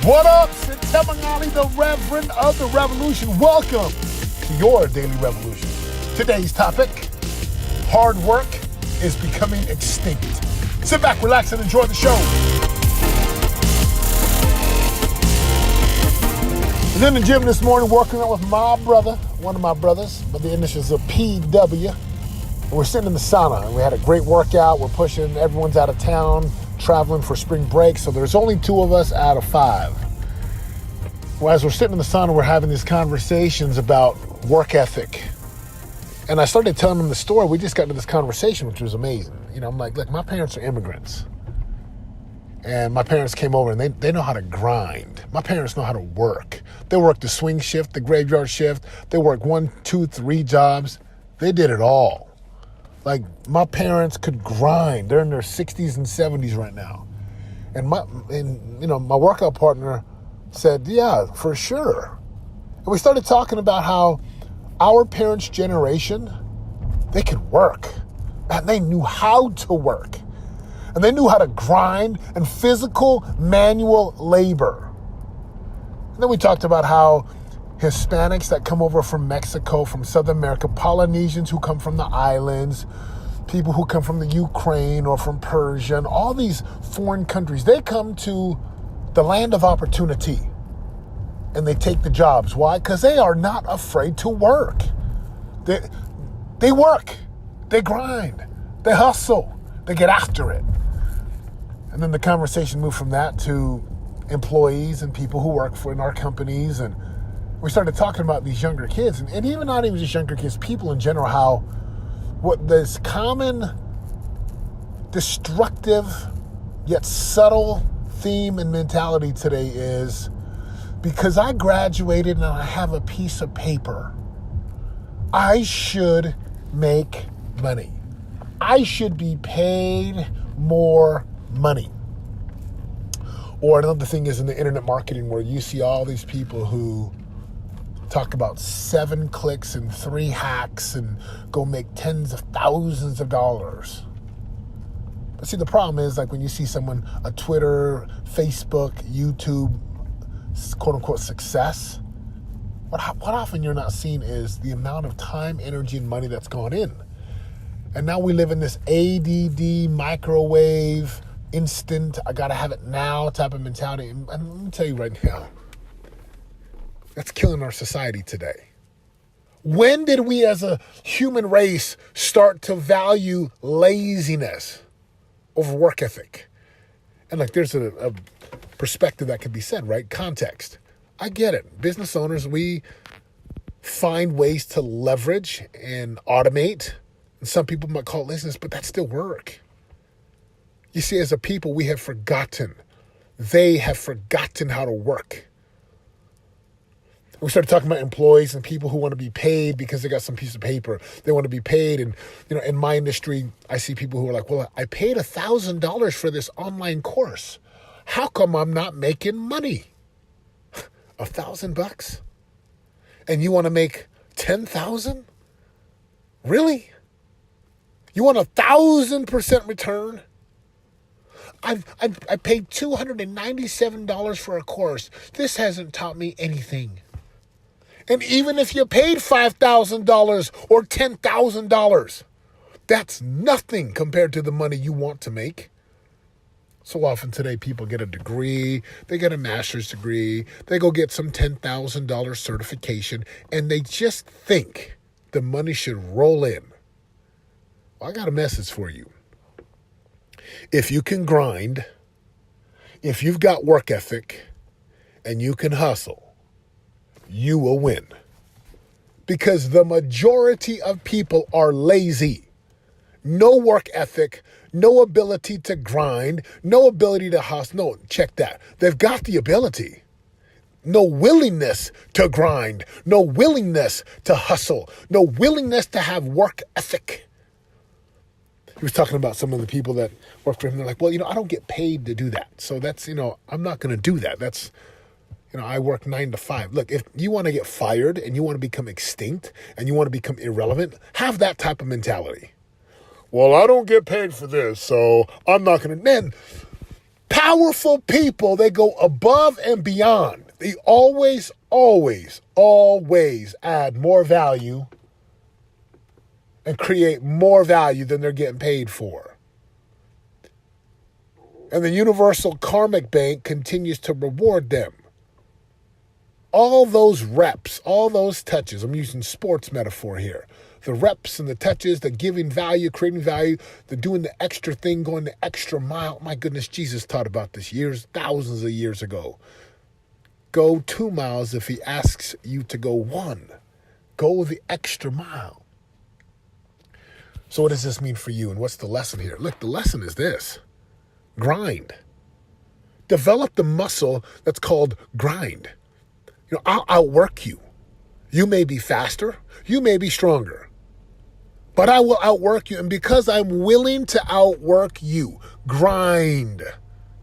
What up, Sid Temangali, the Reverend of the Revolution. Welcome to your Daily Revolution. Today's topic, hard work is becoming extinct. Sit back, relax, and enjoy the show. I was in the gym this morning working out with my brother, one of my brothers, by the initials of PW. And we're sitting in the sauna, and we had a great workout. We're pushing, everyone's out of town, traveling for spring break, so there's only 2 of us out of 5. Well, as we're sitting in the sauna, we're having these conversations about work ethic. And I started telling him the story. We just got into this conversation, which was amazing. You know, I'm like, look, my parents are immigrants. And my parents came over, and they know how to grind. My parents know how to work. They work the swing shift, the graveyard shift. They work 1, 2, 3 jobs. They did it all. Like, my parents could grind. They're in their 60s and 70s right now. And my workout partner said, yeah, for sure. And we started talking about how our parents' generation, they could work. And they knew how to work. And they knew how to grind and physical manual labor. And then we talked about how Hispanics that come over from Mexico, from South America, Polynesians who come from the islands, people who come from the Ukraine or from Persia, and all these foreign countries, they come to the land of opportunity and they take the jobs. Why? Because they are not afraid to work. They work, they grind, they hustle, they get after it. And then the conversation moved from that to employees and people who work in our companies, and we started talking about these younger kids, and even not even just younger kids, people in general, how what this common destructive yet subtle theme and mentality today is, because I graduated and I have a piece of paper, I should make money. I should be paid more money. Or another thing is in the internet marketing, where you see all these people who talk about 7 clicks and 3 hacks and go make tens of thousands of dollars. But see, the problem is, like, when you see someone, a Twitter, Facebook, YouTube, quote unquote success, what often you're not seeing is the amount of time, energy, and money that's gone in. And now we live in this ADD, microwave, instant, I gotta have it now type of mentality. And let me tell you right now, that's killing our society today. When did we as a human race start to value laziness over work ethic? And like, there's a perspective that could be said, right? Context. I get it. Business owners, we find ways to leverage and automate. And some people might call it laziness, but that's still work. You see, as a people, we have forgotten. They have forgotten how to work. We started talking about employees and people who want to be paid because they got some piece of paper. They want to be paid. And, you know, in my industry, I see people who are like, well, I paid $1,000 for this online course. How come I'm not making money? $1,000? And you want to make 10,000? Really? You want 1,000% return? I paid $297 for a course. This hasn't taught me anything. And even if you paid $5,000 or $10,000, that's nothing compared to the money you want to make. So often today, people get a degree, they get a master's degree, they go get some $10,000 certification, and they just think the money should roll in. Well, I got a message for you. If you can grind, if you've got work ethic, and you can hustle, you will win. Because the majority of people are lazy. No work ethic, no ability to grind, no ability to hustle. No, check that. They've got the ability. No willingness to grind, no willingness to hustle, no willingness to have work ethic. He was talking about some of the people that work for him. They're like, well, I don't get paid to do that. So that's, I'm not going to do that. That's, I work 9 to 5. Look, if you want to get fired and you want to become extinct and you want to become irrelevant, have that type of mentality. Well, I don't get paid for this, so I'm not going to. Man, Powerful people, they go above and beyond. They always, always, always add more value and create more value than they're getting paid for. And the Universal Karmic Bank continues to reward them. All those reps, all those touches, I'm using sports metaphor here. The reps and the touches, the giving value, creating value, the doing the extra thing, going the extra mile. My goodness, Jesus taught about this thousands of years ago. Go 2 miles if he asks you to go 1. Go the extra mile. So what does this mean for you? And what's the lesson here? Look, the lesson is this. Grind. Develop the muscle that's called grind. I'll outwork you. You may be faster. You may be stronger. But I will outwork you. And because I'm willing to outwork you, grind.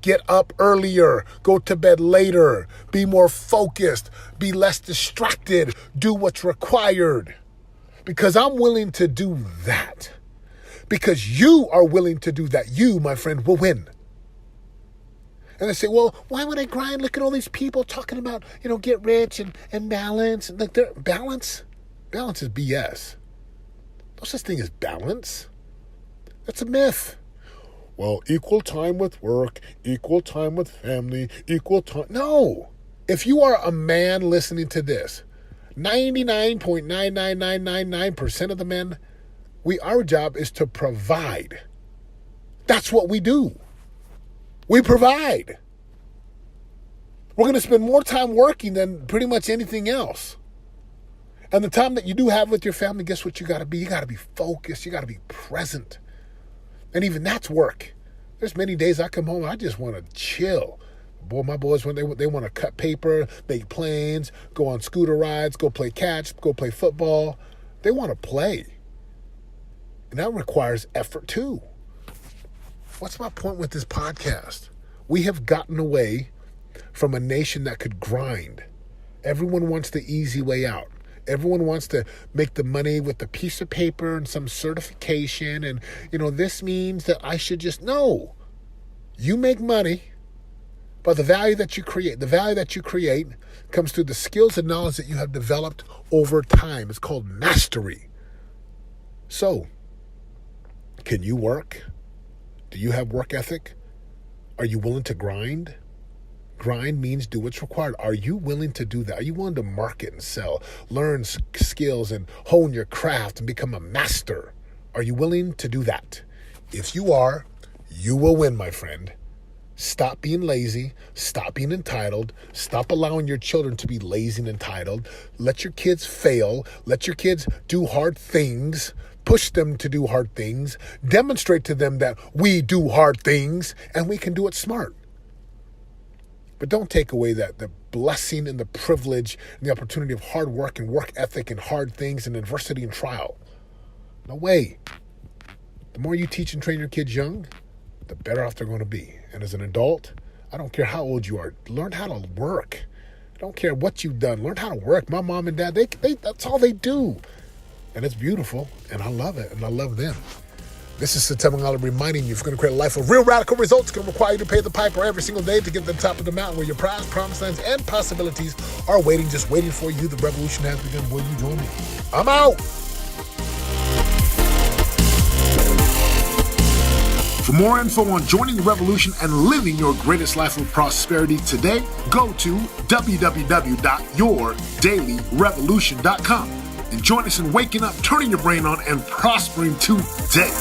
Get up earlier. Go to bed later. Be more focused. Be less distracted. Do what's required. Because I'm willing to do that. Because you are willing to do that. You, my friend, will win. And they say, well, why would I grind? Look at all these people talking about, get rich and balance. Like, balance is BS. No such thing as balance. That's a myth. Well, equal time with work, equal time with family, equal time. No. If you are a man listening to this, 99.99999% of the men, our job is to provide. That's what we do. We provide. We're going to spend more time working than pretty much anything else. And the time that you do have with your family, guess what you got to be? You got to be focused. You got to be present. And even that's work. There's many days I come home, I just want to chill. Boy, my boys, when they want to cut paper, make plans, go on scooter rides, go play catch, go play football. They want to play. And that requires effort too. What's my point with this podcast? We have gotten away from a nation that could grind. Everyone wants the easy way out. Everyone wants to make the money with a piece of paper and some certification. And, this means that I should just, no. You make money by the value that you create. The value that you create comes through the skills and knowledge that you have developed over time. It's called mastery. So, can you work? Do you have work ethic? Are you willing to grind? Grind means do what's required. Are you willing to do that? Are you willing to market and sell, learn skills and hone your craft and become a master? Are you willing to do that? If you are, you will win, my friend. Stop being lazy. Stop being entitled. Stop allowing your children to be lazy and entitled. Let your kids fail. Let your kids do hard things. Push them to do hard things. Demonstrate to them that we do hard things and we can do it smart. But don't take away the blessing and the privilege and the opportunity of hard work and work ethic and hard things and adversity and trial. No way. The more you teach and train your kids young, the better off they're going to be. And as an adult, I don't care how old you are, learn how to work. I don't care what you've done. Learn how to work. My mom and dad, they that's all they do. And it's beautiful, and I love it, and I love them. This is Satem Mangala reminding you, if you're going to create a life of real radical results, it's going to require you to pay the piper every single day to get to the top of the mountain where your prize, promised lands, and possibilities are waiting, just waiting for you. The revolution has begun. Will you join me? I'm out. For more info on joining the revolution and living your greatest life of prosperity today, go to www.yourdailyrevolution.com. And join us in waking up, turning your brain on, and prospering today.